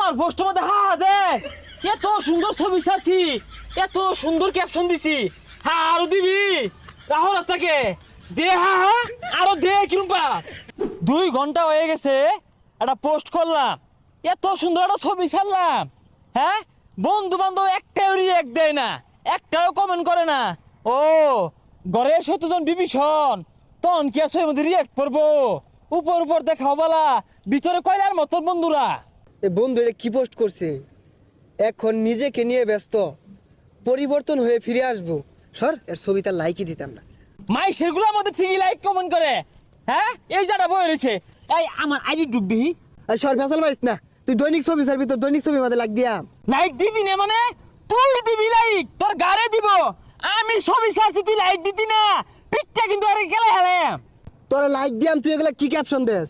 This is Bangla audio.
আমার পোস্টের মধ্যে হা দেখ, এত সুন্দর ছবি ছাড়ছি, এত সুন্দর ক্যাপশন দিছি। হ্যাঁ আরো দিবি, রাহুল রাস্তাকে দে। হ্যাঁ আরো দে। কিরম পাস 2 ঘন্টা হয়ে গেছে, একটা পোস্ট করলাম, এত সুন্দর একটা ছবি ছাড়লাম। হ্যাঁ বন্ধু বান্ধব একটাও রিয়েক্ট দেয় না, একটাও কমেন্ট করে না। ও ঘরে 17 জন বিভীষণ, তখন কি আছে মধ্যে রিয়েক্ট করবো? উপর উপর দেখাও বালা, ভিতরে কয়লার মতন বন্ধুরা। এই বন্ধু এটা কি পোস্ট করছে? এখন নিজেকে নিয়ে ব্যস্ত, পরিবর্তন হয়ে ফিরে আসবো। সর, এর ছবি তার লাইকই দিতাম না। মাইসের গুলো আমাদের ঠিকই লাইক কমেন্ট করে। হ্যাঁ এই যাটা বই রয়েছে, এই আমার আইডি ঢুক দিই। আর সর ফেসাল মারিস না, তুই দৈনিক ছবি ছাড়বি, তোর দৈনিক ছবি মাঝে লাগ দিয়াম। লাইক দিবি না মানে? তুই দিবি লাইক, তোর গাড়ে দিব। আমি ছবি ছাড়ছি, তুই লাইক দিবি না, পিঠটা কিন্তু আরে গেলে হেলে। তোরা লাইক দিয়াম, তুই এগুলা কি ক্যাপশন দেস?